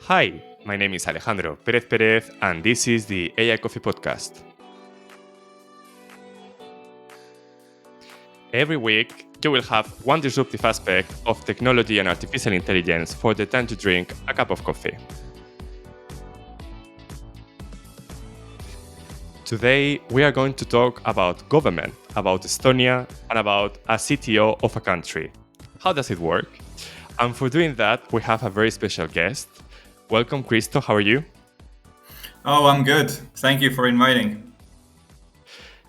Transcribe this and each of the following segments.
Hi, my name is Alejandro Perez Perez, and this is the AI Coffee Podcast. Every week, you will have one disruptive aspect of technology and artificial intelligence for the time to drink a cup of coffee. Today, we are going to talk about government, about Estonia, and about a CTO of a country. How does it work? And for doing that, we have a very special guest. Welcome, Kristo. How are you? Oh, I'm good. Thank you for inviting.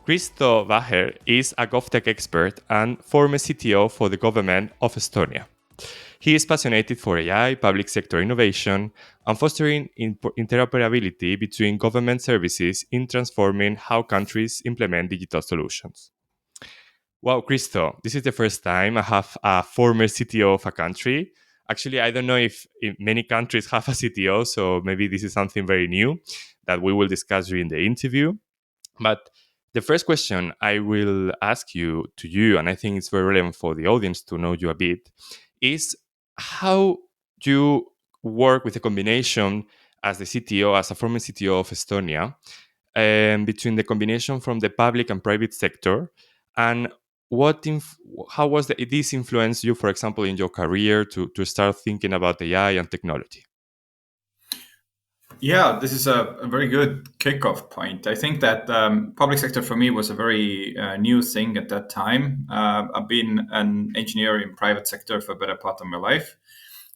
Kristo Vaher is a GovTech expert and former CTO for the government of Estonia. He is passionate for AI, public sector innovation, and fostering interoperability between government services in transforming how countries implement digital solutions. Wow, Kristo, this is the first time I have a former CTO of a country. Actually, I don't know if many countries have a CTO, so maybe this is something very new that we will discuss during the interview. But the first question I will ask you, and I think it's very relevant for the audience to know you a bit, is how you work with a combination as the CTO, as a former CTO of Estonia, between the combination from the public and private sector, and how was this influence you, for example, in your career to start thinking about AI and technology? Yeah, this is a very good kickoff point. I think that public sector for me was a very new thing at that time. I've been an engineer in private sector for a better part of my life.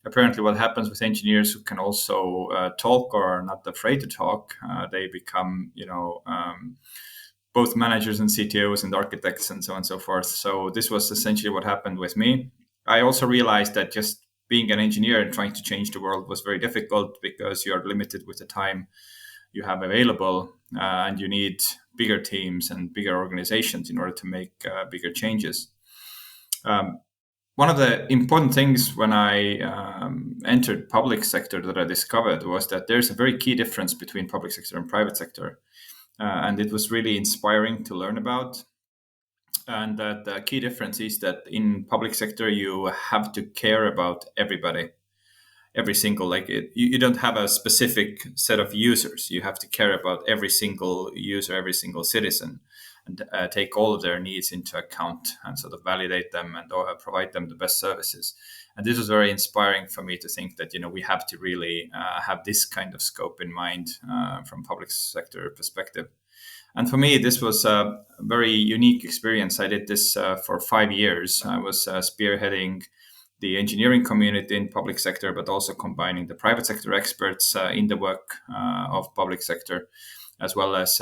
Apparently, what happens with engineers who can also talk or are not afraid to talk, they become, both managers and CTOs and architects and so on and so forth. So this was essentially what happened with me. I also realized that just being an engineer and trying to change the world was very difficult because you are limited with the time you have available, and you need bigger teams and bigger organizations in order to make bigger changes. Um, One of the important things when I entered public sector that I discovered was that there's a very key difference between public sector and private sector, and it was really inspiring to learn about. And that the key difference is that in public sector you have to care about everybody, every single you don't have a specific set of users. You have to care about every single user, every single citizen, and take all of their needs into account and sort of validate them and provide them the best services. And this was very inspiring for me to think that we have to really have this kind of scope in mind from public sector perspective. And for me, this was a very unique experience. I did this for 5 years. I was spearheading the engineering community in public sector, but also combining the private sector experts in the work of public sector, as well as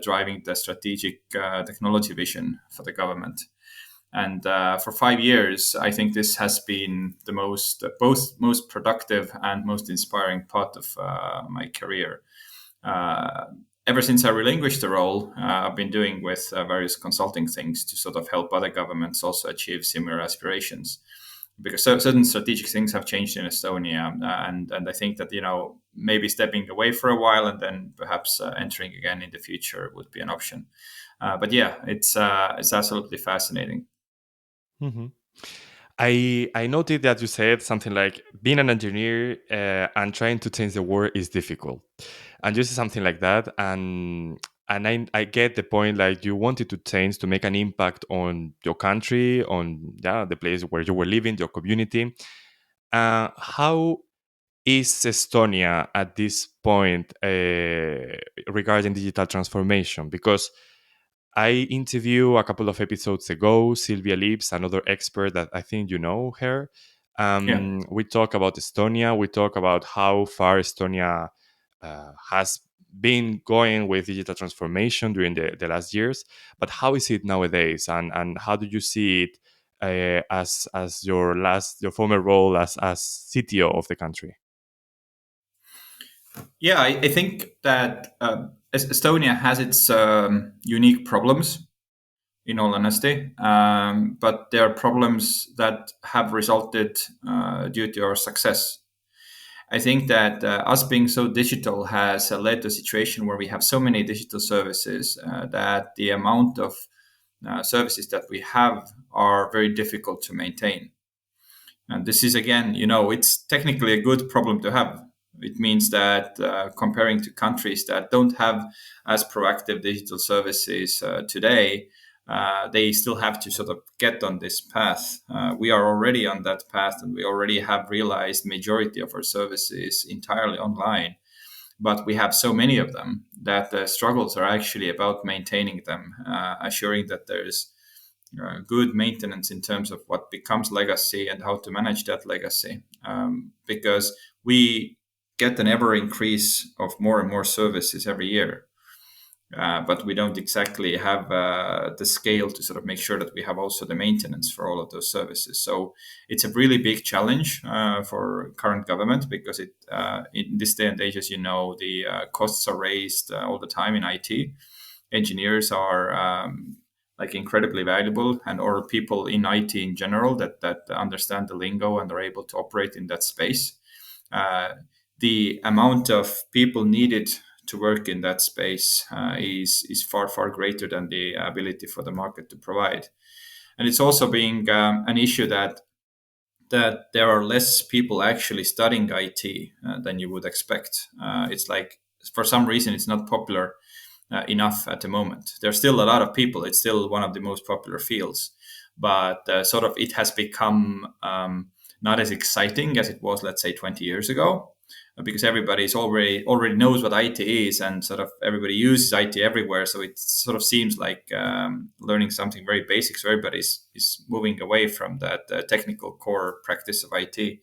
driving the strategic technology vision for the government. And for 5 years, I think this has been the most productive and most inspiring part of my career. Uh, Ever since I relinquished the role, I've been doing with various consulting things to sort of help other governments also achieve similar aspirations. Because certain strategic things have changed in Estonia, and I think that maybe stepping away for a while and then perhaps entering again in the future would be an option. But yeah, it's absolutely fascinating. Mm-hmm. I noted that you said something like being an engineer and trying to change the world is difficult, and you said something like that, and I get the point. Like you wanted to change to make an impact on your country, on the place where you were living, your community. How is Estonia at this point regarding digital transformation? Because I interviewed a couple of episodes ago Sylvia Lips, another expert that I think you know her. Yeah. We talk about Estonia. We talk about how far Estonia has been going with digital transformation during the last years. But how is it nowadays? And how do you see it as your former role as CTO of the country? Yeah, I think that Estonia has its unique problems, in all honesty. But there are problems that have resulted due to our success. I think that us being so digital has led to a situation where we have so many digital services that the amount of services that we have are very difficult to maintain. And this is again, it's technically a good problem to have. It means that comparing to countries that don't have as proactive digital services today, they still have to sort of get on this path. We are already on that path, and we already have realized majority of our services entirely online. But we have so many of them that the struggles are actually about maintaining them, assuring that there's good maintenance in terms of what becomes legacy and how to manage that legacy. Because we get an ever increase of more and more services every year. But we don't exactly have the scale to sort of make sure that we have also the maintenance for all of those services. So it's a really big challenge for current government, because in this day and age, as you know, the costs are raised all the time in IT. Engineers are like incredibly valuable, and or people in IT in general that understand the lingo and are able to operate in that space. Uh, the amount of people needed to work in that space is far greater than the ability for the market to provide. And it's also being an issue that there are less people actually studying IT than you would expect. It's like, for some reason, it's not popular enough at the moment. There's still a lot of people. It's still one of the most popular fields, but sort of it has become not as exciting as it was, let's say, 20 years ago, because everybody's already knows what IT is, and sort of everybody uses IT everywhere. So it sort of seems like learning something very basic. So everybody's is moving away from that technical core practice of IT,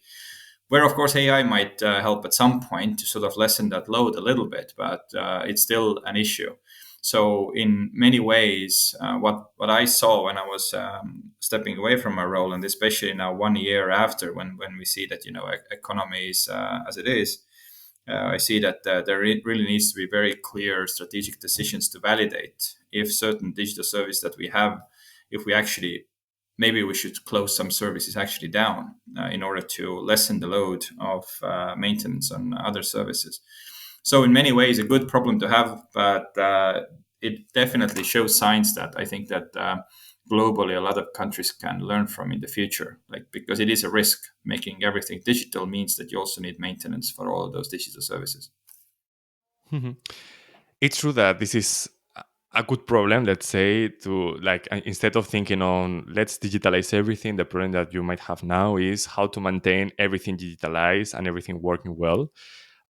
where of course AI might help at some point to sort of lessen that load a little bit, but it's still an issue. So in many ways, what I saw when I was stepping away from my role, and especially now 1 year after, when we see that economy is as it is, I see that there really needs to be very clear strategic decisions to validate if certain digital service that we have, if we actually maybe we should close some services actually down in order to lessen the load of maintenance on other services. So in many ways, a good problem to have, but it definitely shows signs that I think that globally a lot of countries can learn from in the future. Like, because it is a risk, making everything digital means that you also need maintenance for all of those digital services. Mhm. It's true that this is a good problem, let's say, to like instead of thinking on let's digitalize everything, the problem that you might have now is how to maintain everything digitalized and everything working well.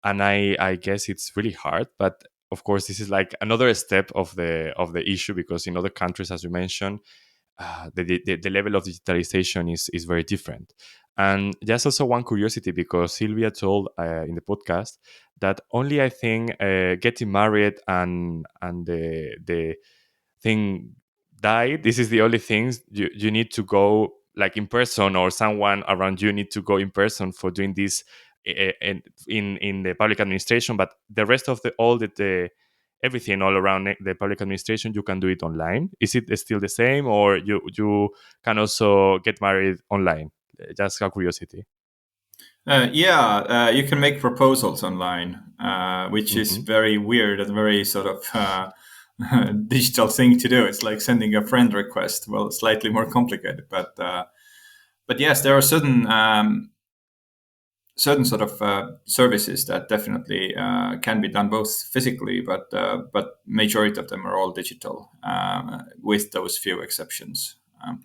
And I guess it's really hard, but of course this is like another step of the issue, because in other countries, as you mentioned, the level of digitalization is very different. And just also one curiosity, because Sylvia told in the podcast that only I think getting married and the thing died. This is the only things you need to go like in person, or someone around you need to go in person for doing this in the public administration. But the rest of the all the everything all around the public administration, you can do it online. Is it still the same, or you can also get married online? Just a curiosity. Yeah, you can make proposals online, which is Hmm. very weird and very sort of digital thing to do. It's like sending a friend request. Well, slightly more complicated, but yes, there are certain sort of services that definitely can be done both physically, but majority of them are all digital, with those few exceptions.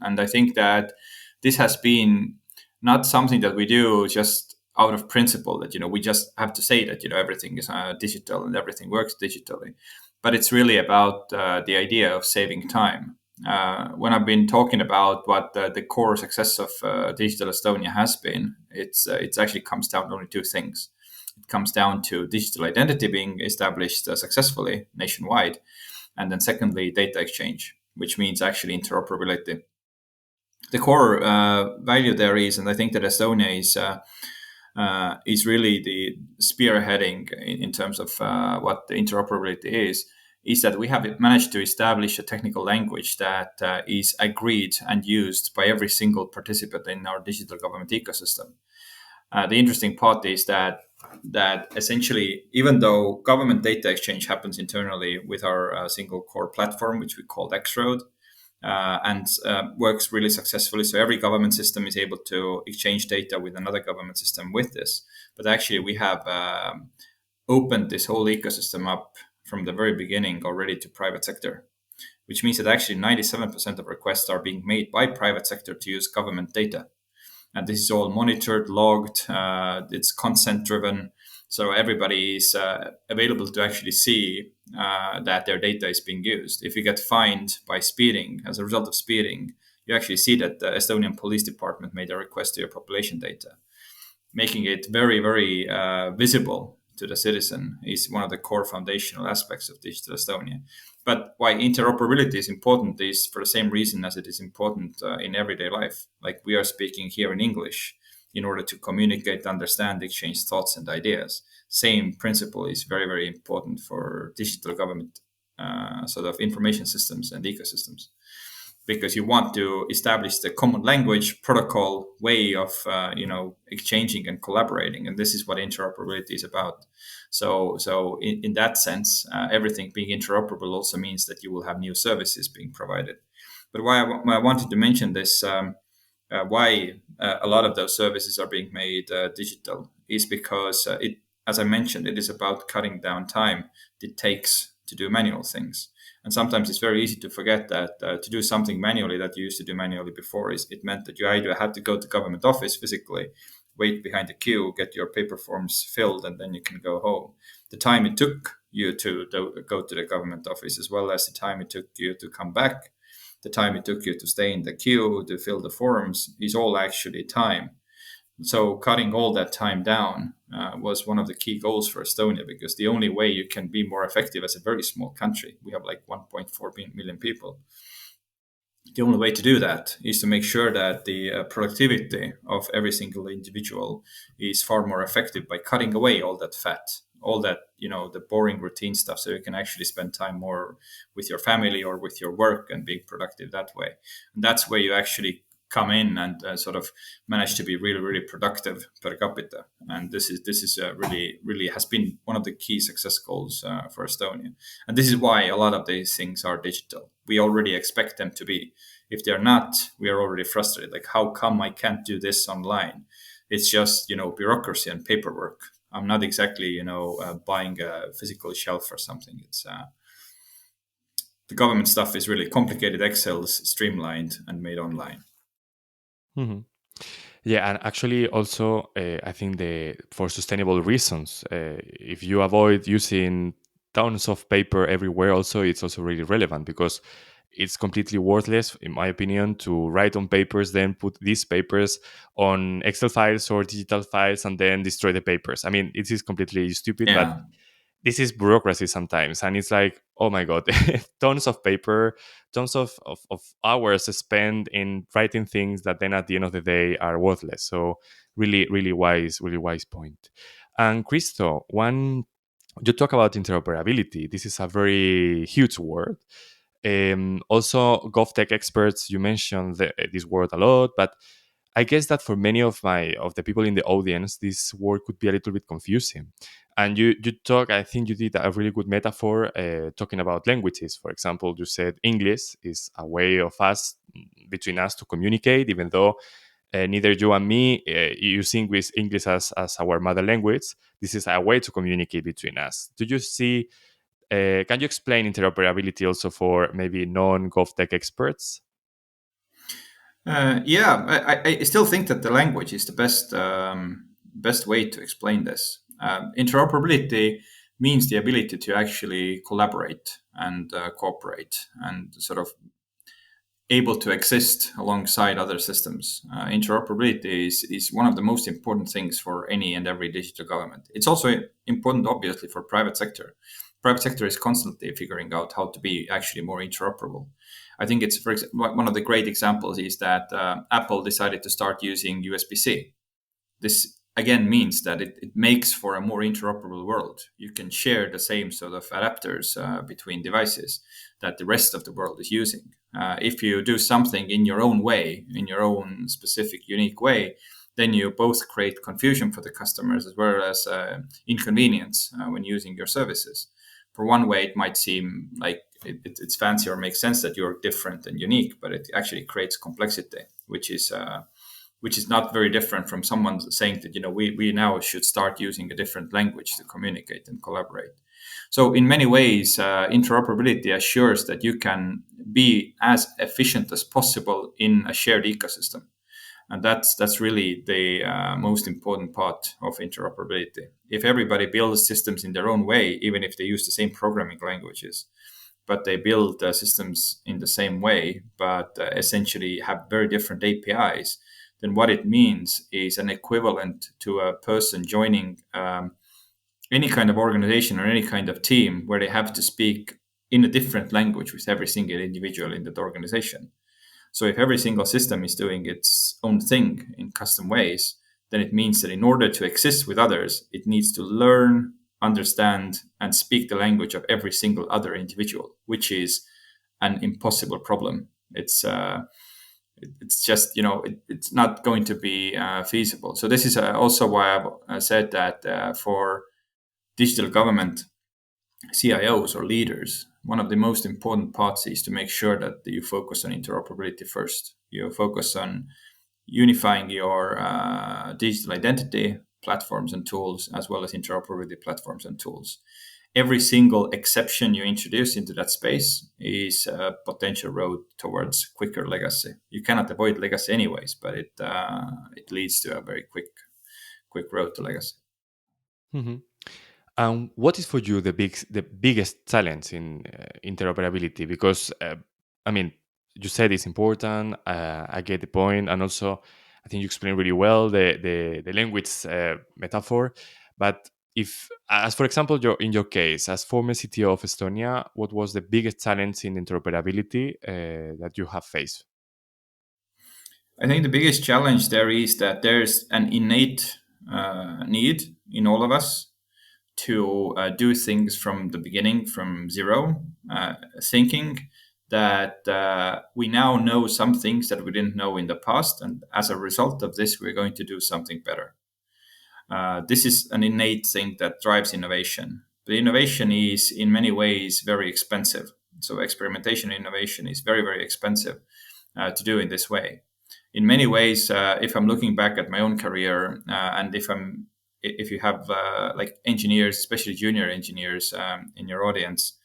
And I think that this has been not something that we do just out of principle, that we just have to say that everything is digital and everything works digitally, but it's really about the idea of saving time. When I've been talking about what the core success of Digital Estonia has been, it's actually comes down to only two things. It comes down to digital identity being established successfully nationwide, and then secondly, data exchange, which means actually interoperability. The core value there is, and I think that Estonia is really the spearheading in terms of what the interoperability is that we have managed to establish a technical language that is agreed and used by every single participant in our digital government ecosystem. The interesting part is that essentially, even though government data exchange happens internally with our single core platform, which we call Xroad, and works really successfully. So every government system is able to exchange data with another government system with this. But actually, we have opened this whole ecosystem up from the very beginning already to private sector, which means that actually 97% of requests are being made by private sector to use government data. And this is all monitored, logged, it's consent driven. So everybody is available to actually see that their data is being used. If you get fined by speeding, as a result of speeding, you actually see that the Estonian Police Department made a request to your population data. Making it very, very visible to the citizen is one of the core foundational aspects of Digital Estonia. But why interoperability is important is for the same reason as it is important in everyday life. Like we are speaking here in English in order to communicate, understand, exchange thoughts and ideas. Same principle is very, very important for digital government sort of information systems and ecosystems, because you want to establish the common language protocol way of exchanging and collaborating, and this is what interoperability is about. So in that sense, everything being interoperable also means that you will have new services being provided. But why I wanted to mention this, why a lot of those services are being made digital, is because as I mentioned, it is about cutting down time it takes to do manual things. And sometimes it's very easy to forget that to do something manually that you used to do manually before, it meant that you either had to go to government office physically, wait behind the queue, get your paper forms filled, and then you can go home. The time it took you to go to the government office, as well as the time it took you to come back, the time it took you to stay in the queue to fill the forms, is all actually time. So cutting all that time down was one of the key goals for Estonia, because the only way you can be more effective as a very small country, we have like 1.4 million people. The only way to do that is to make sure that the productivity of every single individual is far more effective by cutting away all that fat, all that, the boring routine stuff, so you can actually spend time more with your family or with your work and being productive that way. And that's where you actually come in and sort of manage to be really, really productive per capita. And this is really, really has been one of the key success goals for Estonia. And this is why a lot of these things are digital. We already expect them to be. If they're not, we are already frustrated. Like, how come I can't do this online? It's just, bureaucracy and paperwork. I'm not exactly, buying a physical shelf or something. It's the government stuff is really complicated. Excel's streamlined and made online. Mhm. Yeah, and actually, also, I think for sustainable reasons, if you avoid using tons of paper everywhere, also it's also really relevant, because it's completely worthless, in my opinion, to write on papers, then put these papers on Excel files or digital files, and then destroy the papers. I mean, it is completely stupid, but Yeah. this is bureaucracy sometimes, and it's like, oh my god, tons of paper, tons of hours spent in writing things that then at the end of the day are worthless. So really wise point. And Kristo, one, you talk about interoperability. This is a very huge word. Also, GovTech experts, you mentioned this word a lot, but I guess that for many of the people in the audience, this word could be a little bit confusing. And you talk, I think you did a really good metaphor talking about languages. For example, you said English is a way of us, between us, to communicate, even though neither you and me using English as our mother language. This is a way to communicate between us. Do you see? Can you explain interoperability also for maybe non-GovTech experts? Yeah, I still think that the language is the best way to explain this. Interoperability means the ability to actually collaborate and cooperate and sort of able to exist alongside other systems. Interoperability is one of the most important things for any and every digital government. It's also important, obviously, for private sector. Private sector is constantly figuring out how to be actually more interoperable. I think it's, for example, one of the great examples is that Apple decided to start using USB-C. This again means that it makes for a more interoperable world. You can share the same sort of adapters between devices that the rest of the world is using. If you do something in your own way, in your own specific, unique way, then you both create confusion for the customers as well as inconvenience when using your services. For one way, it might seem like it's fancy or makes sense that you're different and unique, but it actually creates complexity, which is not very different from someone saying that we now should start using a different language to communicate and collaborate. So in many ways, interoperability assures that you can be as efficient as possible in a shared ecosystem. And that's really the most important part of interoperability. If everybody builds systems in their own way, even if they use the same programming languages, but they build systems in the same way, but essentially have very different APIs, then what it means is an equivalent to a person joining any kind of organization or any kind of team where they have to speak in a different language with every single individual in that organization. So if every single system is doing its own thing in custom ways, then it means that in order to exist with others, it needs to learn, understand, and speak the language of every single other individual, which is an impossible problem. It's just it's not going to be feasible. So this is also why I've said that for digital government CIOs or leaders, one of the most important parts is to make sure that you focus on interoperability first. You focus on unifying your digital identity platforms and tools, as well as interoperability platforms and tools. Every single exception you introduce into that space is a potential road towards quicker legacy. You cannot avoid legacy anyways, but it leads to a very quick road to legacy. Mhm. What is for you the biggest challenge in interoperability? Because I mean, you said it's important. I get the point, and also I think you explained really well the language metaphor. But if, as for example, in your case, as former CTO of Estonia, what was the biggest challenge in interoperability that you have faced? I think the biggest challenge there is that there's an innate need in all of us to do things from the beginning, from zero, thinking that we now know some things that we didn't know in the past. And as a result of this, we're going to do something better. This is an innate thing that drives innovation. But innovation is, in many ways, very expensive. So experimentation innovation is very, very expensive to do in this way. In many ways, if I'm looking back at my own career, and if you have like engineers, especially junior engineers in your audience,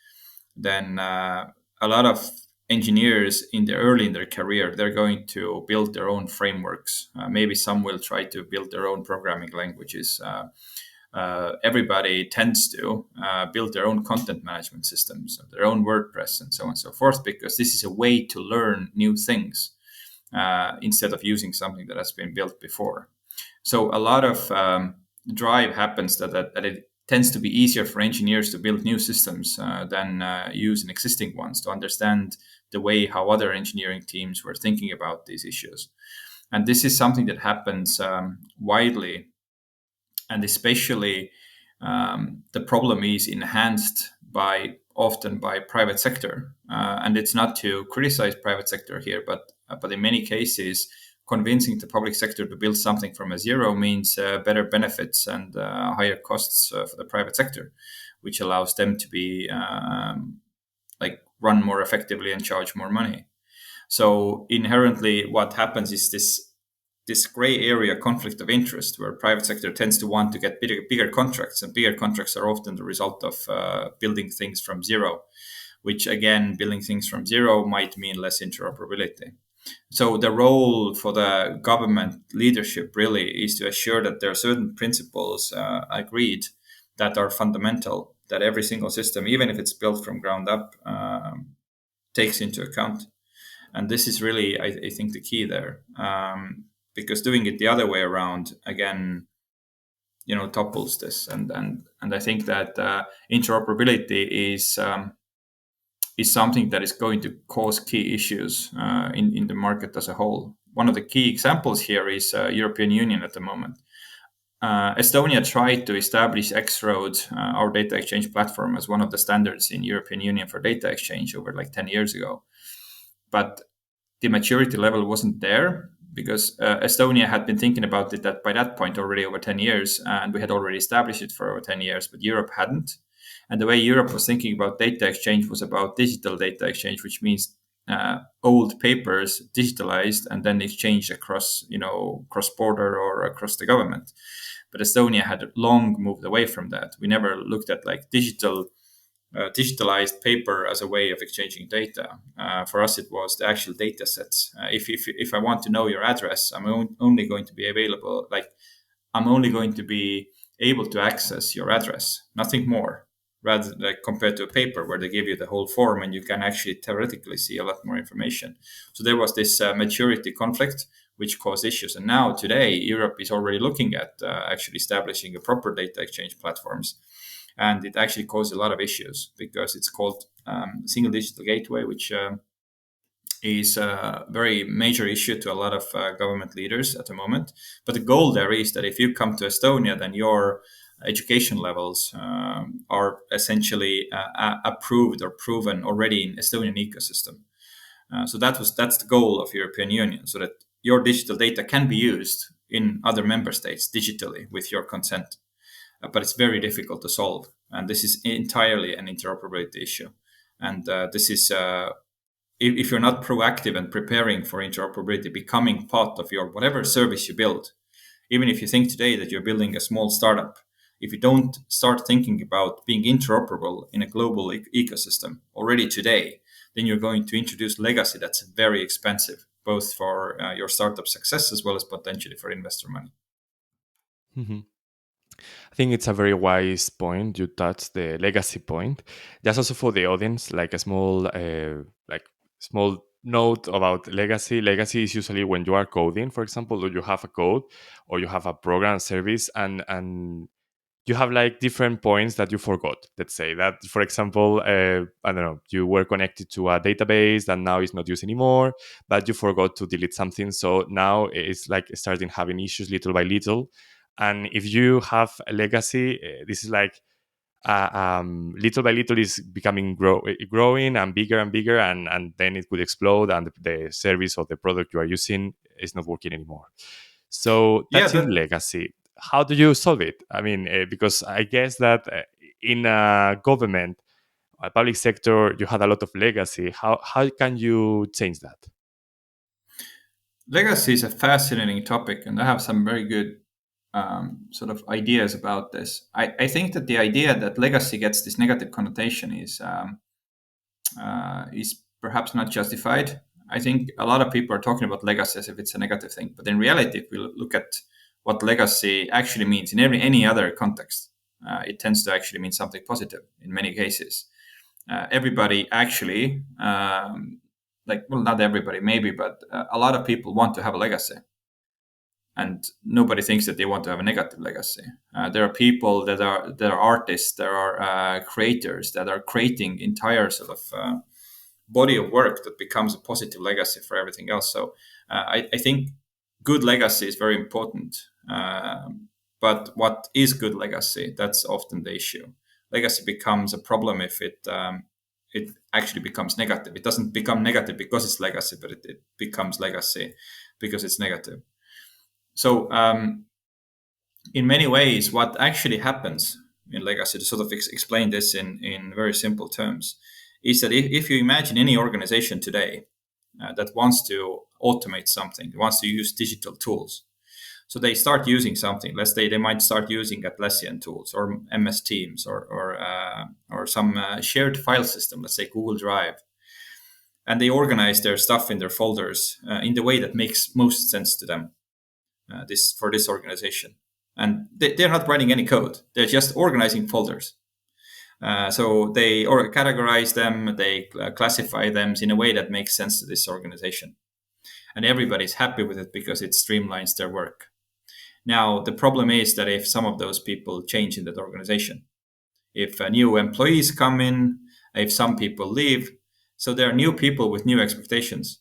then a lot of engineers early in their career, they're going to build their own frameworks. Maybe some will try to build their own programming languages. Everybody tends to build their own content management systems, their own WordPress, and so on and so forth, because this is a way to learn new things instead of using something that has been built before. So a lot of drive happens that it tends to be easier for engineers to build new systems than use an existing ones, to understand the way how other engineering teams were thinking about these issues. And this is something that happens widely, and especially the problem is enhanced often by private sector. And it's not to criticize private sector here, but in many cases, convincing the public sector to build something from a zero means better benefits and higher costs for the private sector, which allows them to be like run more effectively and charge more money. So inherently, what happens is this gray area conflict of interest, where private sector tends to want to get bigger contracts, and bigger contracts are often the result of building things from zero, which again, building things from zero might mean less interoperability. So the role for the government leadership really is to assure that there are certain principles agreed that are fundamental, that every single system, even if it's built from ground up, takes into account. And this is really, I think, the key there, because doing it the other way around, again, topples this. And I think that interoperability is something that is going to cause key issues in the market as a whole. One of the key examples here is European Union at the moment. Estonia tried to establish X-Road, our data exchange platform, as one of the standards in European Union for data exchange over like 10 years ago. But the maturity level wasn't there, because Estonia had been thinking about it by that point already over 10 years, and we had already established it for over 10 years, but Europe hadn't. And the way Europe was thinking about data exchange was about digital data exchange, which means old papers digitalized and then exchanged across, cross border or across the government. But Estonia had long moved away from that. We never looked at like digitalized paper as a way of exchanging data. For us, it was the actual data sets. If I want to know your address, only going to be available, like I'm only going to be able to access your address, nothing more. Rather, like compared to a paper where they give you the whole form and you can actually theoretically see a lot more information. So there was this maturity conflict which caused issues. And now today, Europe is already looking at actually establishing a proper data exchange platforms, and it actually caused a lot of issues because it's called single digital gateway, which is a very major issue to a lot of government leaders at the moment. But the goal there is that if you come to Estonia, then your education levels are essentially approved or proven already in Estonian ecosystem. So that's the goal of European Union, so that your digital data can be used in other member states digitally with your consent. But it's very difficult to solve, and this is entirely an interoperability issue. And this is if you're not proactive and preparing for interoperability becoming part of your whatever service you build, even if you think today that you're building a small startup, if you don't start thinking about being interoperable in a global ecosystem already today, then you're going to introduce legacy that's very expensive, both for your startup success as well as potentially for investor money. Mhm. I think it's a very wise point. You touched the legacy point. Just also for the audience, like a small note about legacy. Legacy is usually when you are coding, for example, or you have a code or you have a program service, and you have like different points that you forgot. Let's say that, for example, I don't know, you were connected to a database that now is not used anymore, but you forgot to delete something. So now it's like starting having issues little by little. And if you have a legacy, this is like little by little is becoming growing and bigger, and then it could explode, and the service or the product you are using is not working anymore. So Yeah, that's in that legacy. How do you solve it? I mean, because I guess that in a government, a public sector, you had a lot of legacy. How can you change that? legacy is a fascinating topic, and I have some very good sort of ideas about this. I think that the idea that legacy gets this negative connotation is perhaps not justified. I think a lot of people are talking about legacy as if it's a negative thing, but in reality, if we look at what legacy actually means in any other context, it tends to actually mean something positive in many cases. Everybody actually, well, not everybody, maybe, but a lot of people want to have a legacy, and nobody thinks that they want to have a negative legacy. There are people that are artists, there are creators that are creating entire sort of body of work that becomes a positive legacy for everything else. So I think good legacy is very important. But what is good legacy? That's often the issue. Legacy becomes a problem if it actually becomes negative. It doesn't become negative because it's legacy, but it becomes legacy because it's negative. So in many ways, what actually happens in legacy, to sort of explain this in very simple terms, is that if you imagine any organization today that wants to automate something, wants to use digital tools, so they start using something. Let's say they might start using Atlassian tools or MS Teams or some shared file system, let's say Google Drive, and they organize their stuff in their folders in the way that makes most sense to them. This organization, and they're not writing any code; they're just organizing folders. So they or categorize them, they classify them in a way that makes sense to this organization, and everybody's happy with it because it streamlines their work. Now the problem is that if some of those people change in that organization, if new employees come in, if some people leave, so there are new people with new expectations.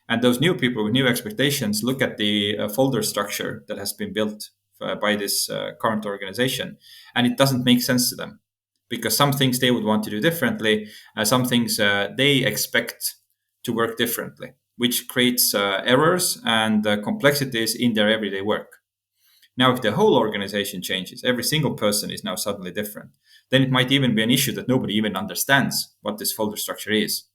And those new people with new expectations look at the folder structure that has been built by this current organization, and it doesn't make sense to them because some things they would want to do differently, some things they expect to work differently, which creates errors and complexities in their everyday work. Now, if the whole organization changes, every single person is now suddenly different, then it might even be an issue that nobody even understands what this folder structure is,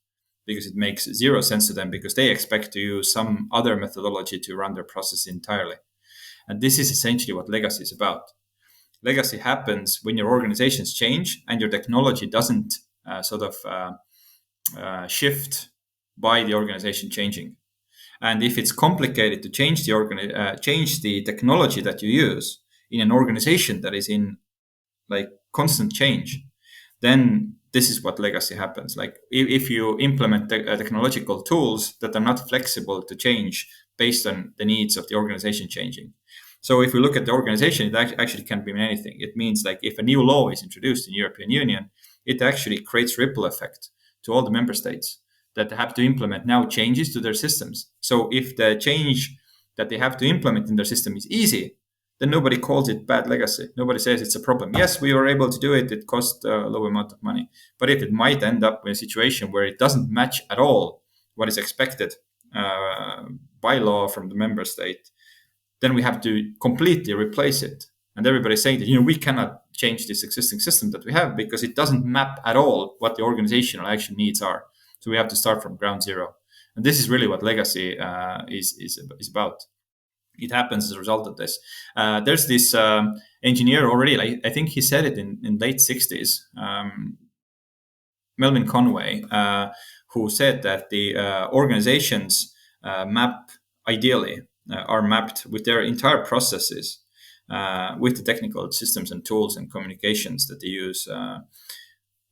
because it makes zero sense to them, because they expect to use some other methodology to run their process entirely. And this is essentially what legacy is about. Legacy happens when your organizations change and your technology doesn't shift by the organization changing. And if it's complicated to change the technology that you use in an organization that is in like constant change, then this is what legacy happens. Like if you implement technological tools that are not flexible to change based on the needs of the organization changing. So if we look at the organization, it actually can be anything. It means like if a new law is introduced in the European Union, it actually creates ripple effect to all the member states that have to implement now changes to their systems. So if the change that they have to implement in their system is easy, then nobody calls it bad legacy. Nobody says it's a problem. Yes, we were able to do it. It cost a low amount of money. But if it might end up in a situation where it doesn't match at all what is expected by law from the member state, then we have to completely replace it. And everybody's saying that, we cannot change this existing system that we have because it doesn't map at all what the organizational actual needs are. So we have to start from ground zero. And this is really what legacy is about. It happens as a result of this. There's this engineer already, I think he said it in late 60s, Melvin Conway, who said that the organizations map ideally are mapped with their entire processes with the technical systems and tools and communications that they use,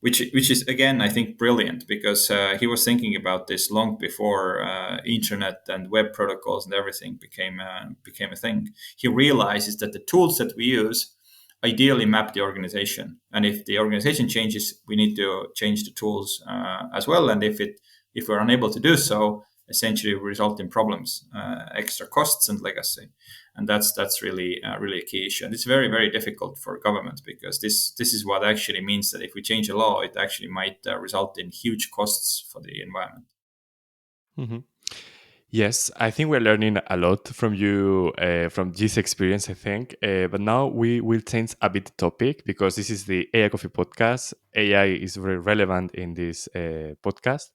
which is again I think brilliant, because he was thinking about this long before internet and web protocols and everything became a thing. He realizes that the tools that we use ideally map the organization, and if the organization changes, we need to change the tools as well. And if we're unable to do so, essentially result in problems, extra costs and legacy. And that's really really a key issue. And it's very, very difficult for government, because this is what actually means that if we change a law, it actually might result in huge costs for the environment. Mm-hmm. Yes, I think we're learning a lot from you, from this experience, I think. But now we will change a bit the topic, because this is the AI Coffee podcast. AI is very relevant in this podcast.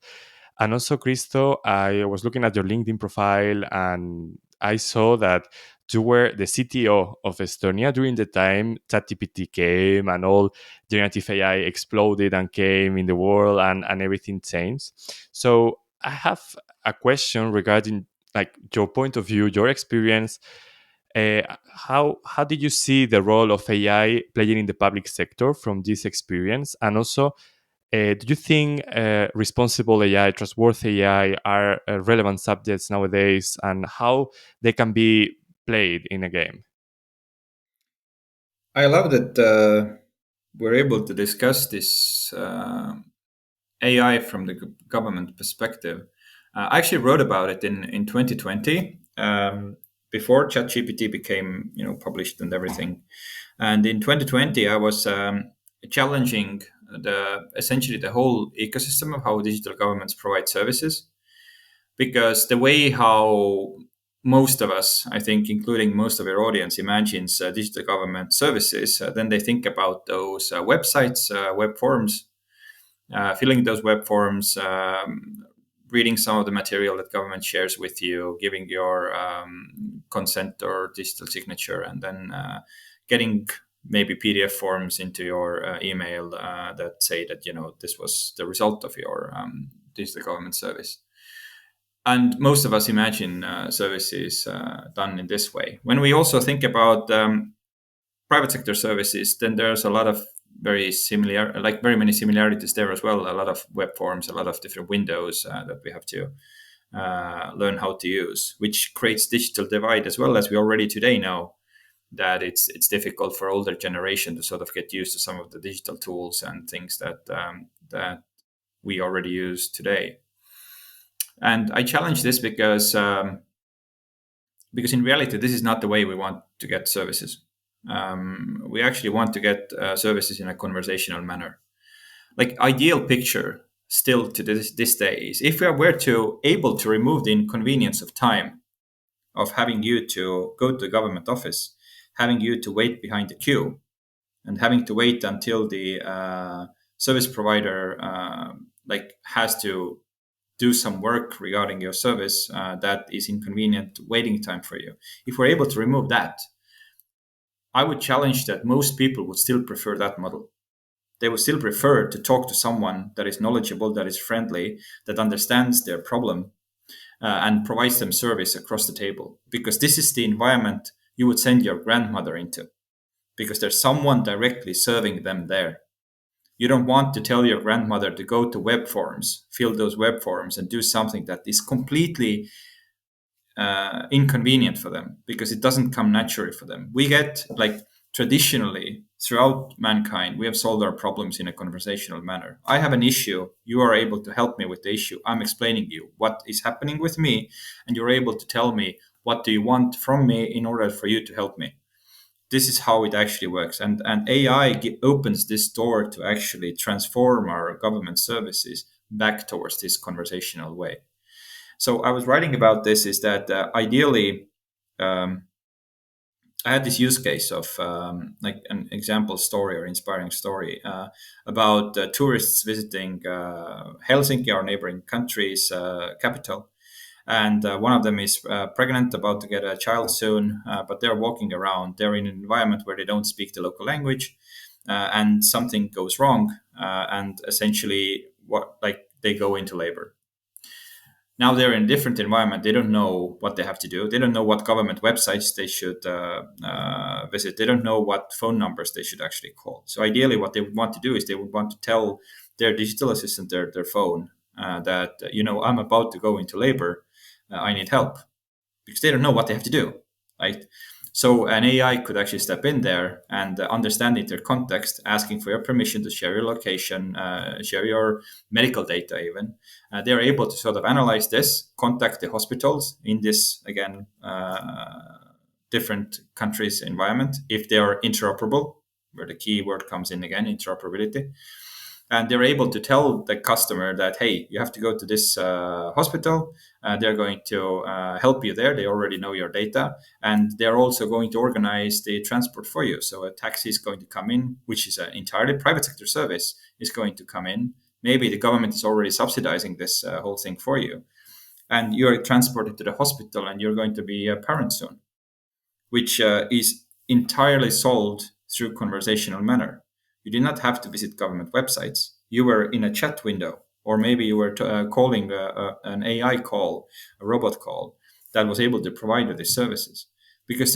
And also, Kristo, I was looking at your LinkedIn profile and I saw that you were the CTO of Estonia during the time ChatGPT came and all generative AI exploded and came in the world, and everything changed. So I have a question regarding like your point of view, your experience. How did you see the role of AI playing in the public sector from this experience? And also, do you think responsible AI, trustworthy AI are relevant subjects nowadays, and how they can be played in a game? I love that we're able to discuss this AI from the government perspective. I actually wrote about it in 2020, before ChatGPT became published and everything. And in 2020, I was challenging essentially the whole ecosystem of how digital governments provide services, because the way how most of us, I think, including most of your audience, imagines digital government services, then they think about those websites, web forms, filling those web forms, reading some of the material that government shares with you, giving your consent or digital signature, and then getting maybe PDF forms into your email that say that this was the result of your digital government service. And most of us imagine services done in this way. When we also think about private sector services, then there's a lot of very many similarities there as well. A lot of web forms, a lot of different windows that we have to learn how to use, which creates digital divide as well, as we already today know that it's difficult for older generation to sort of get used to some of the digital tools and things that we already use today. And I challenge this because in reality, this is not the way we want to get services. We actually want to get services in a conversational manner. Like ideal picture still to this day is if we were to able to remove the inconvenience of time of having you to go to the government office, having you to wait behind the queue and having to wait until the service provider has to do some work regarding your service that is inconvenient waiting time for you. If we're able to remove that, I would challenge that most people would still prefer that model. They would still prefer to talk to someone that is knowledgeable, that is friendly, that understands their problem, and provides them service across the table. Because this is the environment you would send your grandmother into, because there's someone directly serving them there. You don't want to tell your grandmother to go to web forums, fill those web forums, and do something that is completely inconvenient for them because it doesn't come naturally for them. We get traditionally throughout mankind, we have solved our problems in a conversational manner. I have an issue. You are able to help me with the issue. I'm explaining to you what is happening with me, and you're able to tell me what do you want from me in order for you to help me. This is how it actually works. And AI opens this door to actually transform our government services back towards this conversational way. So I was writing about this is that ideally, I had this use case of an example story or inspiring story about tourists visiting Helsinki, our neighboring country's capital. And one of them is pregnant, about to get a child soon, but they're walking around. They're in an environment where they don't speak the local language, and something goes wrong, and essentially, they go into labor. Now they're in a different environment. They don't know what they have to do. They don't know what government websites they should visit. They don't know what phone numbers they should actually call. So ideally, what they would want to do is they would want to tell their digital assistant, their phone, that I'm about to go into labor. I need help, because they don't know what they have to do, right? So an AI could actually step in there and understanding their context, asking for your permission to share your location, share your medical data even. They're able to sort of analyze this, contact the hospitals in this, again, different countries' environment, if they are interoperable, where the key word comes in again, interoperability. And they're able to tell the customer that, hey, you have to go to this hospital. They're going to help you there. They already know your data. And they're also going to organize the transport for you. So a taxi is going to come in, which is an entirely private sector service, is going to come in. Maybe the government is already subsidizing this whole thing for you. And you're transported to the hospital and you're going to be a parent soon, which is entirely solved through conversational manner. You did not have to visit government websites. You were in a chat window, or maybe you were calling an AI call, a robot call that was able to provide you these services. Because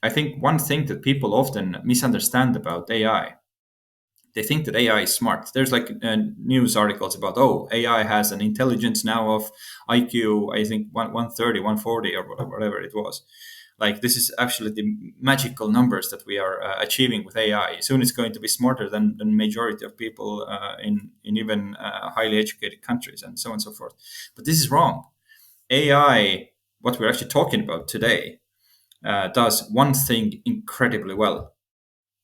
I think, one thing that people often misunderstand about AI. They think that AI is smart. There's news articles about, AI has an intelligence now of IQ, I think 130, 140, or whatever it was. This is actually the magical numbers that we are achieving with AI. Soon it's going to be smarter than the majority of people in even highly educated countries, and so on and so forth. But this is wrong. AI, what we're actually talking about today, does one thing incredibly well,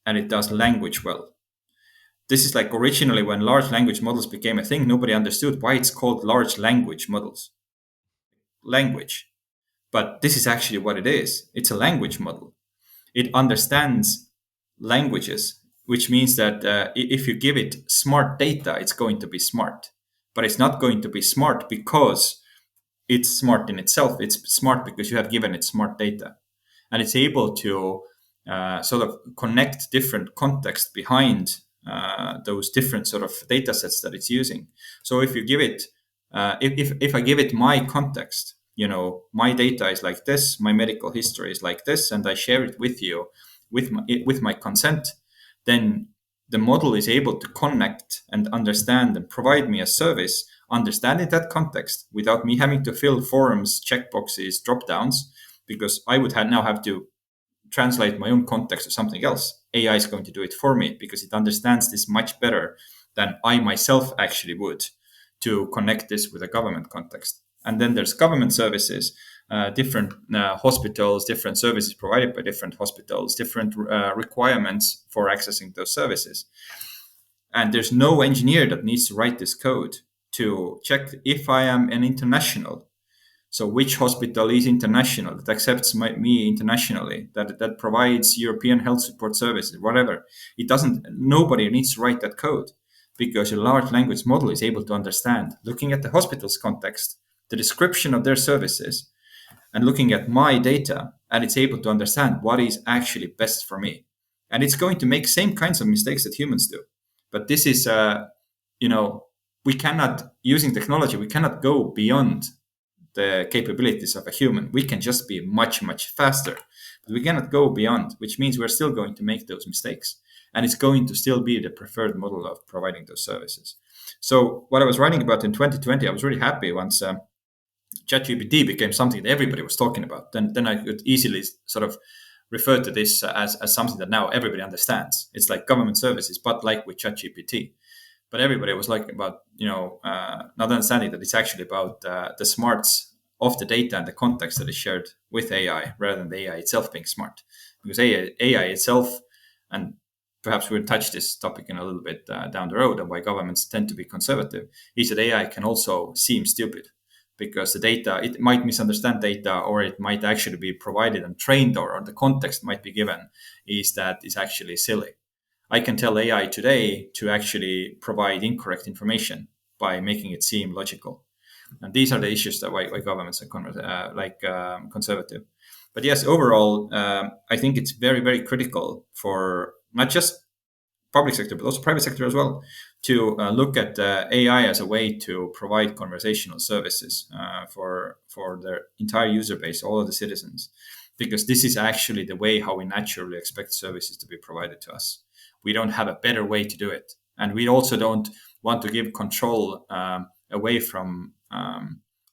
and it does language well. This is originally when large language models became a thing, nobody understood why it's called large language models. Language. But this is actually what it is. It's a language model. It understands languages, which means that if you give it smart data, it's going to be smart. But it's not going to be smart because it's smart in itself. It's smart because you have given it smart data. And it's able to sort of connect different context behind those different sort of data sets that it's using. So if you give it, if I give it my context, my data is like this, my medical history is like this, and I share it with you with my consent, then the model is able to connect and understand and provide me a service, understanding that context without me having to fill forms, checkboxes, drop downs, because I would now have to translate my own context to something else. AI is going to do it for me because it understands this much better than I myself actually would to connect this with a government context. And then there's government services, different hospitals, different services provided by different hospitals, different requirements for accessing those services. And there's no engineer that needs to write this code to check if I am an international. So which hospital is international, that accepts me internationally, that provides European health support services, whatever. It doesn't, nobody needs to write that code, because a large language model is able to understand, looking at the hospital's context, the description of their services, and looking at my data, and it's able to understand what is actually best for me. And it's going to make same kinds of mistakes that humans do. But this is, you know, we cannot, using technology, we cannot go beyond the capabilities of a human. We can just be much, much faster, but we cannot go beyond, which means we're still going to make those mistakes. And it's going to still be the preferred model of providing those services. So what I was writing about in 2020, I was really happy once ChatGPT became something that everybody was talking about. Then I could easily sort of refer to this as something that now everybody understands. It's like government services, but like with ChatGPT. But everybody was like about, not understanding that it's actually about the smarts of the data and the context that is shared with AI, rather than the AI itself being smart. Because AI itself, and perhaps we'll touch this topic in a little bit down the road, and why governments tend to be conservative, is that AI can also seem stupid, because the data, it might misunderstand data, or it might actually be provided and trained, or the context might be given is that is actually silly. I can tell AI today to actually provide incorrect information by making it seem logical. And these are the issues that why governments are conservative. But yes, overall, I think it's very, very critical for not just public sector, but also private sector as well, to look at AI as a way to provide conversational services for their entire user base, all of the citizens, because this is actually the way how we naturally expect services to be provided to us. We don't have a better way to do it, and we also don't want to give control away from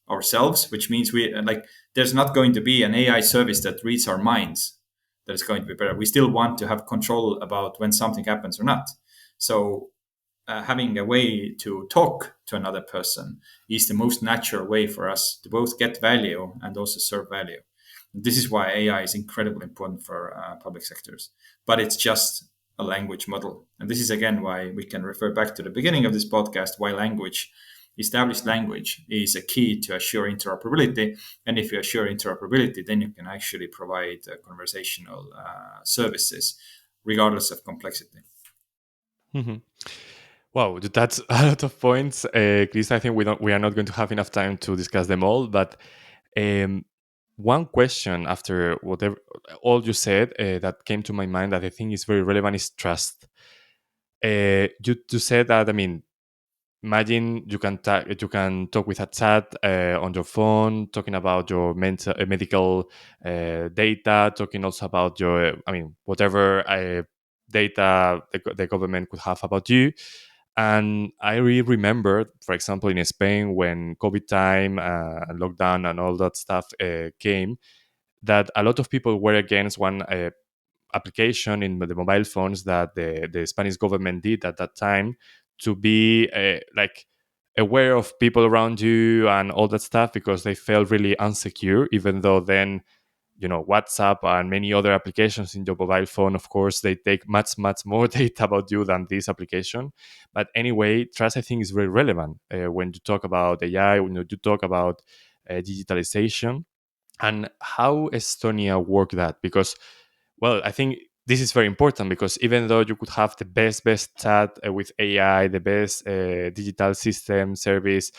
ourselves, which means there's not going to be an AI service that reads our minds that is going to be better. We still want to have control about when something happens or not. So having a way to talk to another person is the most natural way for us to both get value and also serve value. This is why AI is incredibly important for public sectors, but it's just a language model. And this is again why we can refer back to the beginning of this podcast, why established language is a key to assure interoperability. And if you assure interoperability, then you can actually provide conversational services regardless of complexity. Mm-hmm. Wow, that's a lot of points, Chris. I think we are not going to have enough time to discuss them all. But um, one question after whatever all you said that came to my mind that I think is very relevant is trust. You said that, I mean, imagine you can talk with a chat on your phone, talking about your medical data, talking also about your, I mean, whatever data the government could have about you. And I really remember, for example, in Spain, when COVID time and lockdown and all that stuff came, that a lot of people were against one application in the mobile phones that the Spanish government did at that time, to be like aware of people around you and all that stuff, because they felt really insecure, even though then, WhatsApp and many other applications in your mobile phone, of course, they take much, much more data about you than this application. But anyway, trust, I think, is very relevant when you talk about AI, when you talk about digitalization, and how Estonia work that. Because, well, I think this is very important, because even though you could have the best chat with AI, the best digital system service,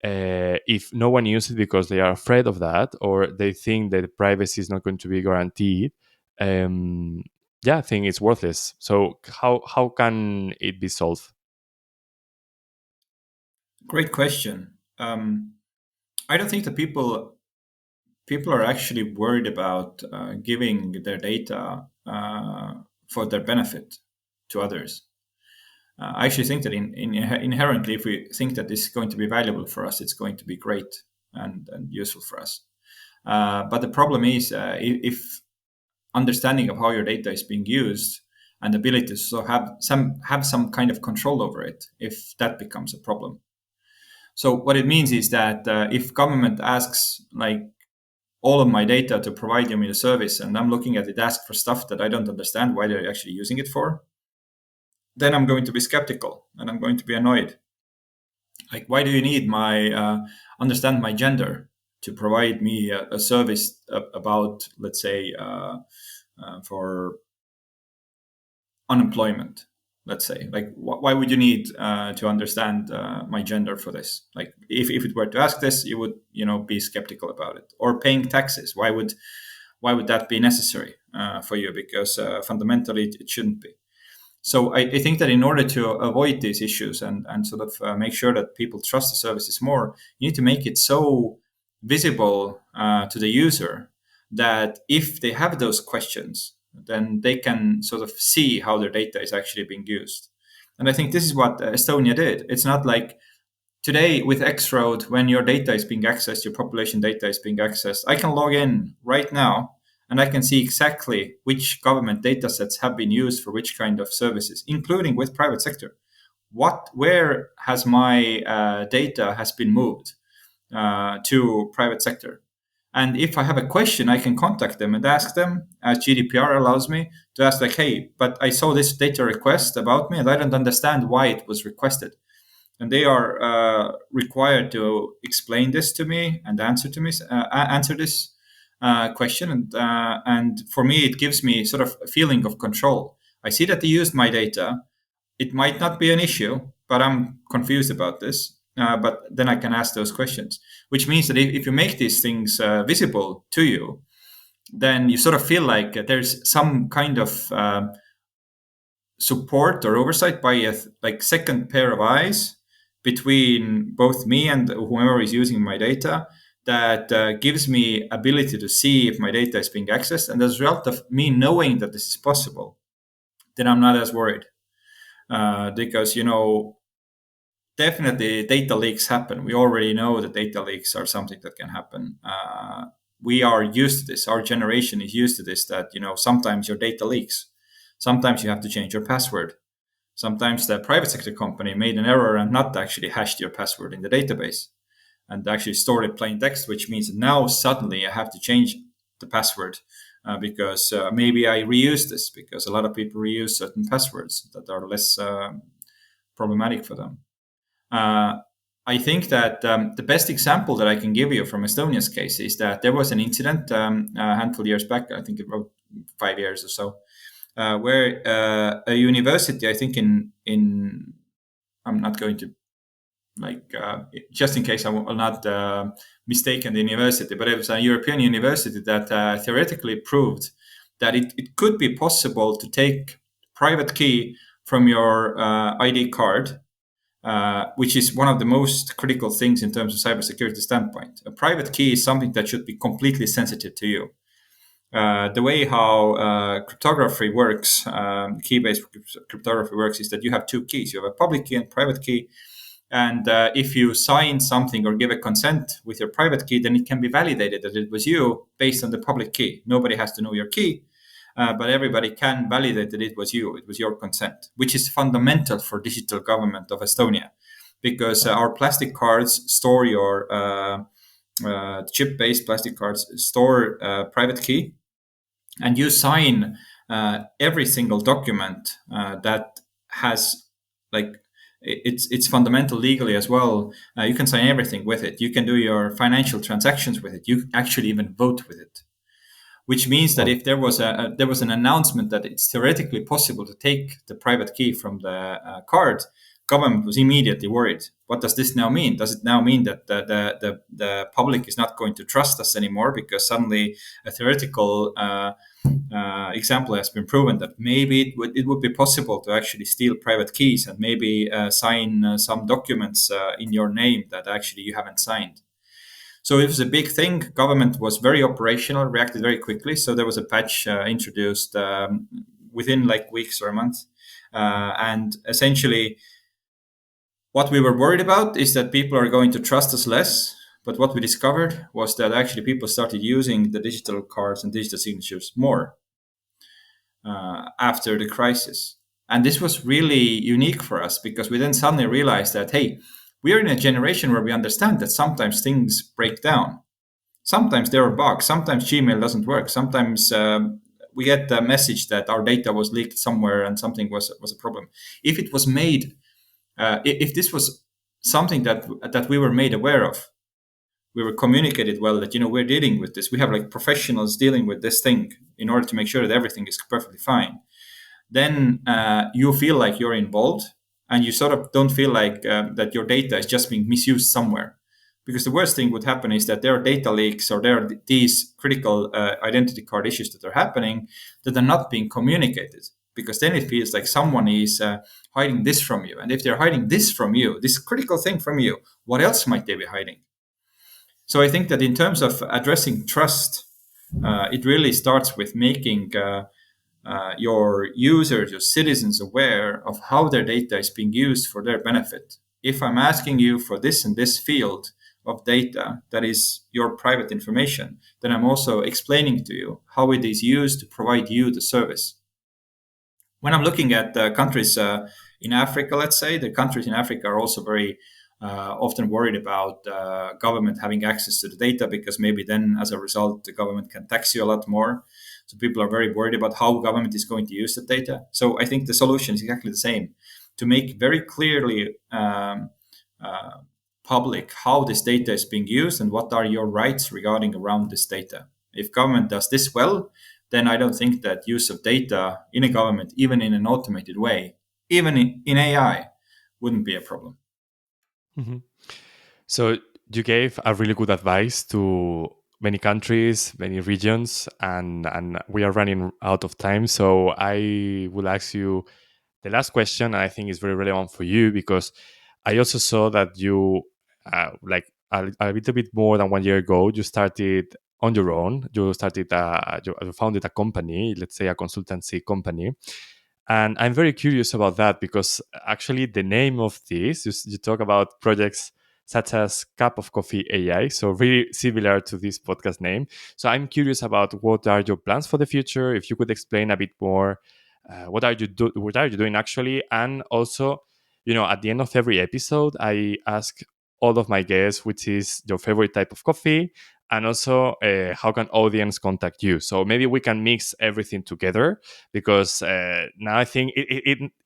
if no one uses it because they are afraid of that, or they think that privacy is not going to be guaranteed, um, I think it's worthless. So how can it be solved? Great question. I don't think that people are actually worried about giving their data for their benefit to others. I actually think that inherently, if we think that this is going to be valuable for us, it's going to be great and useful for us. But the problem is, if understanding of how your data is being used and ability to so have some kind of control over it, if that becomes a problem. So what it means is that if government asks like all of my data to provide me a service, and I'm looking at it, ask for stuff that I don't understand why they're actually using it for, then I'm going to be skeptical and I'm going to be annoyed. Like, why do you need my understand my gender to provide me a service about, let's say, for unemployment, let's say, like why would you need to understand my gender for this? Like if it were to ask this, you would be skeptical about it. Or paying taxes, why would that be necessary for you? Because fundamentally it shouldn't be. So I think that in order to avoid these issues and sort of make sure that people trust the services more, you need to make it so visible to the user that if they have those questions, then they can sort of see how their data is actually being used. And I think this is what Estonia did. It's not like today with X-Road, when your data is being accessed, your population data is being accessed, I can log in right now and I can see exactly which government data sets have been used for which kind of services, including with private sector. Where has my data has been moved to private sector? And if I have a question, I can contact them and ask them, as GDPR allows me to ask, like, hey, but I saw this data request about me and I don't understand why it was requested. And they are required to explain this to me and answer this question. And for me, it gives me sort of a feeling of control. I see that they used my data. It might not be an issue, but I'm confused about this. But then I can ask those questions, which means that if you make these things visible to you, then you sort of feel like there's some kind of support or oversight by a second pair of eyes between both me and whoever is using my data that gives me ability to see if my data is being accessed. And as a result of me knowing that this is possible, then I'm not as worried because, definitely data leaks happen. We already know that data leaks are something that can happen. We are used to this. Our generation is used to this, that, sometimes your data leaks. Sometimes you have to change your password. Sometimes the private sector company made an error and not actually hashed your password in the database and actually stored it plain text, which means that now suddenly I have to change the password because maybe I reuse this, because a lot of people reuse certain passwords that are less problematic for them. I think that the best example that I can give you from Estonia's case is that there was an incident a handful of years back, I think about 5 years or so, where a university, I think in I'm not going to just in case I will not mistaken the university, but it was a European university that theoretically proved that it could be possible to take private key from your ID card, which is one of the most critical things in terms of cybersecurity standpoint. A private key is something that should be completely sensitive to you. The way how cryptography works, key-based cryptography works, is that you have two keys. You have a public key and private key. And if you sign something or give a consent with your private key, then it can be validated that it was you based on the public key. Nobody has to know your key, but everybody can validate that it was you. It was your consent, which is fundamental for digital government of Estonia, because our plastic cards store your chip-based plastic cards store private key, and you sign every single document that has it's fundamental legally as well. You can sign everything with it. You can do your financial transactions with it. You actually even vote with it, which means that if there was an announcement that it's theoretically possible to take the private key from the card, government was immediately worried. What does this now mean? Does it now mean that the public is not going to trust us anymore because suddenly a theoretical example has been proven that maybe it would be possible to actually steal private keys and maybe sign some documents in your name that actually you haven't signed? So it was a big thing. Government was very operational, reacted very quickly. So there was a patch introduced within weeks or a month. And essentially, what we were worried about is that people are going to trust us less. But what we discovered was that actually people started using the digital cards and digital signatures more after the crisis. And this was really unique for us because we then suddenly realized that, hey, we are in a generation where we understand that sometimes things break down. Sometimes there are bugs. Sometimes Gmail doesn't work. Sometimes we get the message that our data was leaked somewhere and something was a problem. If it was made, if this was something that we were made aware of, we were communicated well that, we're dealing with this. We have like professionals dealing with this thing in order to make sure that everything is perfectly fine. Then you feel like you're involved, and you sort of don't feel like that your data is just being misused somewhere. Because the worst thing would happen is that there are data leaks, or there are these critical identity card issues that are happening that are not being communicated. Because then it feels like someone is hiding this from you. And if they're hiding this from you, this critical thing from you, what else might they be hiding? So I think that in terms of addressing trust, it really starts with making your users, your citizens aware of how their data is being used for their benefit. If I'm asking you for this and this field of data that is your private information, then I'm also explaining to you how it is used to provide you the service. When I'm looking at countries in Africa, let's say, the countries in Africa are also very often worried about government having access to the data, because maybe then as a result, the government can tax you a lot more. So people are very worried about how government is going to use the data. So I think the solution is exactly the same: to make very clearly public how this data is being used and what are your rights regarding around this data. If government does this well, then I don't think that use of data in a government, even in an automated way, even in AI, wouldn't be a problem. Mhm. So you gave a really good advice to many countries, many regions, and we are running out of time. So I will ask you the last question, and I think is very relevant for you because I also saw that you, like a little bit more than 1 year ago, you started on your own. You started, you founded a company, let's say a consultancy company. And I'm very curious about that because actually the name of this, you talk about projects such as Cup of Coffee AI, so really similar to this podcast name. So I'm curious about what are your plans for the future. If you could explain a bit more, what are you doing actually, and also, at the end of every episode, I ask all of my guests which is your favorite type of coffee, and also how can audience contact you. So maybe we can mix everything together because now I think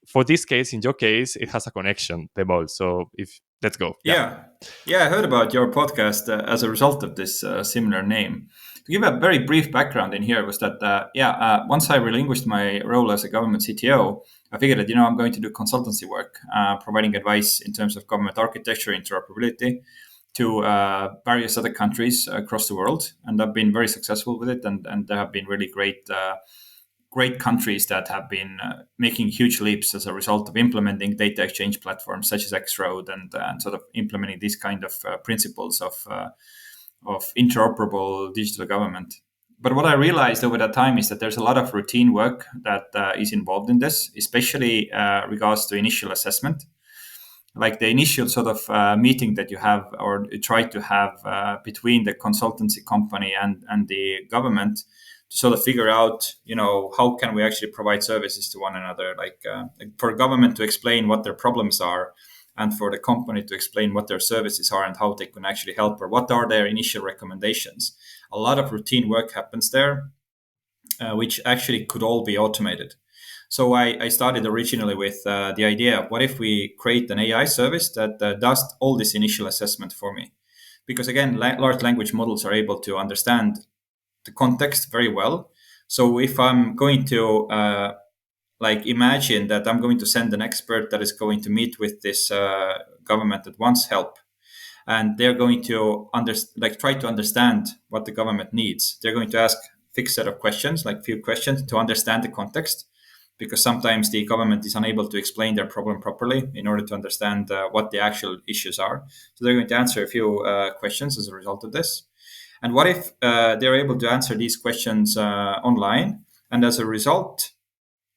for this case, in your case, it has a connection, the ball. So if let's go, yeah. Yeah, I heard about your podcast as a result of this similar name. To give a very brief background in here was that, once I relinquished my role as a government CTO, I figured that, I'm going to do consultancy work, providing advice in terms of government architecture, interoperability to various other countries across the world. And I've been very successful with it. And there have been really great countries that have been making huge leaps as a result of implementing data exchange platforms such as Xroad and sort of implementing these kind of principles of interoperable digital government. But what I realized over that time is that there's a lot of routine work that is involved in this, especially regards to initial assessment. Like the initial sort of meeting that you have or try to have between the consultancy company and the government to sort of figure out, how can we actually provide services to one another, like for government to explain what their problems are, and for the company to explain what their services are and how they can actually help, or what are their initial recommendations. A lot of routine work happens there, which actually could all be automated. So I started originally with the idea, what if we create an AI service that does all this initial assessment for me? Because again, large language models are able to understand the context very well. So if I'm going to imagine that I'm going to send an expert that is going to meet with this government that wants help, and they're going to try to understand what the government needs. They're going to ask fixed set of questions, like few questions, to understand the context, because sometimes the government is unable to explain their problem properly in order to understand what the actual issues are. So they're going to answer a few questions as a result of this. And what if they're able to answer these questions online, and as a result,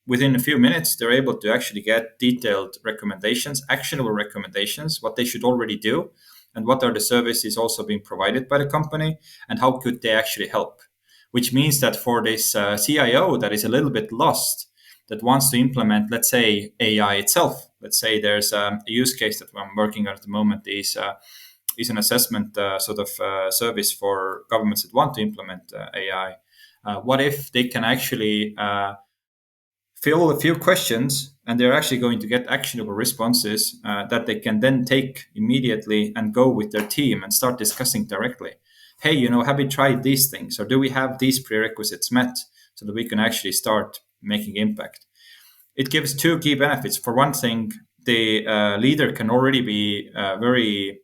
within a few minutes, they're able to actually get detailed recommendations, actionable recommendations, what they should already do, and what are the services also being provided by the company, and how could they actually help. Which means that for this CIO that is a little bit lost, that wants to implement, let's say, AI itself. Let's say there's a use case that I'm working on at the moment is an assessment service for governments that want to implement AI. What if they can actually fill a few questions, and they're actually going to get actionable responses that they can then take immediately and go with their team and start discussing directly. Hey, have we tried these things, or do we have these prerequisites met, so that we can actually start making impact? It gives two key benefits. For one thing, the leader can already be very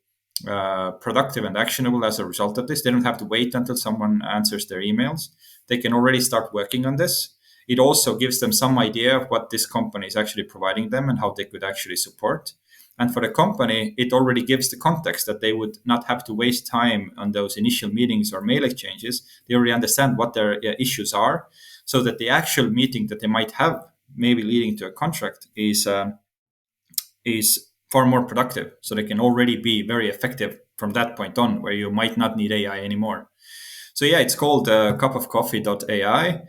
productive and actionable as a result of this. They don't have to wait until someone answers their emails. They can already start working on this. It also gives them some idea of what this company is actually providing them and how they could actually support. And for the company, it already gives the context that they would not have to waste time on those initial meetings or mail exchanges. They already understand what their issues are, so that the actual meeting that they might have, maybe leading to a contract, is far more productive. So they can already be very effective from that point on, where you might not need AI anymore. So yeah, it's called cupofcoffee.ai.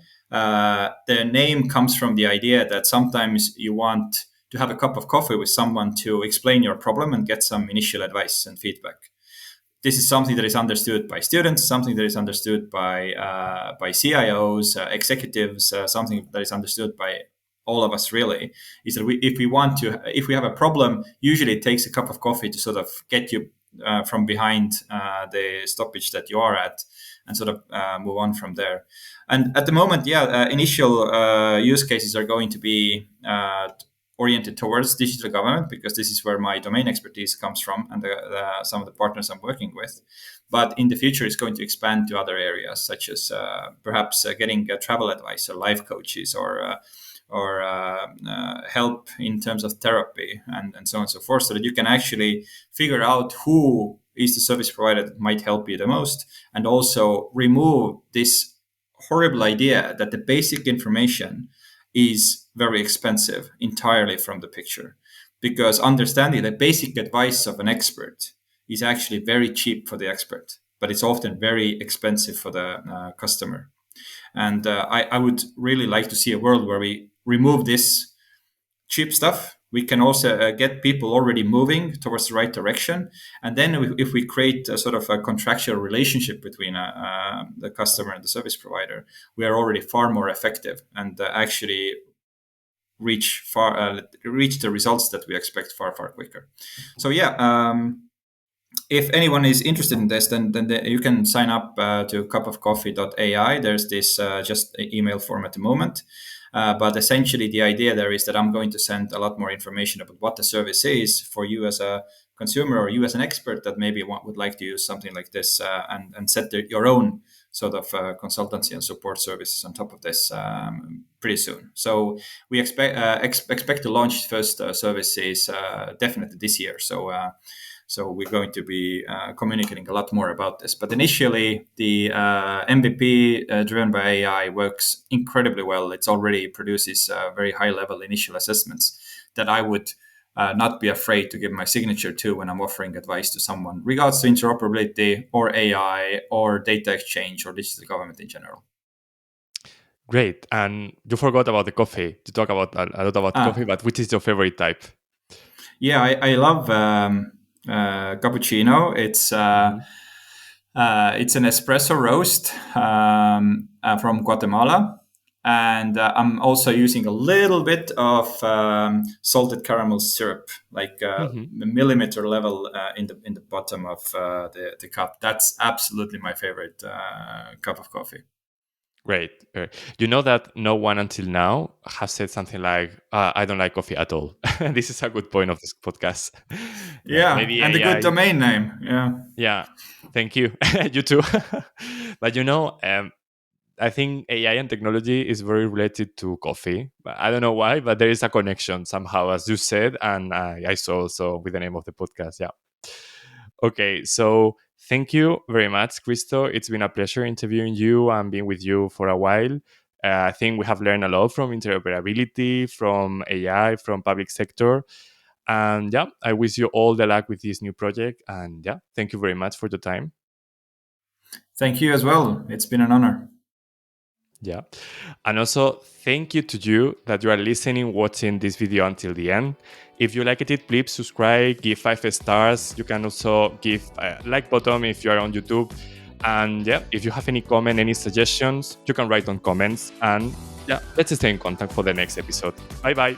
The name comes from the idea that sometimes you want to have a cup of coffee with someone to explain your problem and get some initial advice and feedback. This is something that is understood by students, something that is understood by CIOs, executives, something that is understood by all of us. Really, is that if we have a problem, usually it takes a cup of coffee to sort of get you from behind the stoppage that you are at, and sort of move on from there. And at the moment, initial use cases are going to be oriented towards digital government, because this is where my domain expertise comes from, and some of the partners I'm working with. But in the future, it's going to expand to other areas, such as perhaps getting travel advice or life coaches, or help in terms of therapy, and so on and so forth, so that you can actually figure out who is the service provider that might help you the most, and also remove this horrible idea that the basic information is very expensive entirely from the picture. Because understanding the basic advice of an expert is actually very cheap for the expert, but it's often very expensive for the customer. And I would really like to see a world where we remove this cheap stuff. We can also get people already moving towards the right direction. And then if we create a sort of a contractual relationship between the customer and the service provider, we are already far more effective, and actually reach the results that we expect far quicker. So if anyone is interested in this, then you can sign up to cupofcoffee.ai. There's this just email form at the moment. But essentially, the idea there is that I'm going to send a lot more information about what the service is for you as a consumer, or you as an expert that maybe would like to use something like this, and set your own sort of consultancy and support services on top of this pretty soon. So we expect to launch first services definitely this year. So we're going to be communicating a lot more about this. But initially, the MVP driven by AI works incredibly well. It already produces very high-level initial assessments that I would not be afraid to give my signature to when I'm offering advice to someone, regards to interoperability or AI or data exchange or digital government in general. Great. And you forgot about the coffee. You talk about a lot about coffee, but which is your favorite type? Yeah, I love cappuccino. It's an espresso roast from Guatemala. And I'm also using a little bit of salted caramel syrup, like a millimeter level in the bottom of the cup. That's absolutely my favorite cup of coffee. Great. You know that no one until now has said something like, I don't like coffee at all. This is a good point of this podcast. Maybe and AI, a good domain name. Yeah. Thank you. You too. But I think AI and technology is very related to coffee. I don't know why, but there is a connection somehow, as you said, and I saw also with the name of the podcast. Yeah. Okay, so thank you very much, Kristo. It's been a pleasure interviewing you and being with you for a while. I think we have learned a lot from interoperability, from AI, from public sector. And I wish you all the luck with this new project. And thank you very much for the time. Thank you as well. It's been an honor. Yeah. And also, thank you to you that you are listening, watching this video until the end. If you liked it, please subscribe, give 5 stars. You can also give a like button if you are on YouTube. And if you have any comment, any suggestions, you can write on comments. And Yeah, let's stay in contact for the next episode. Bye bye.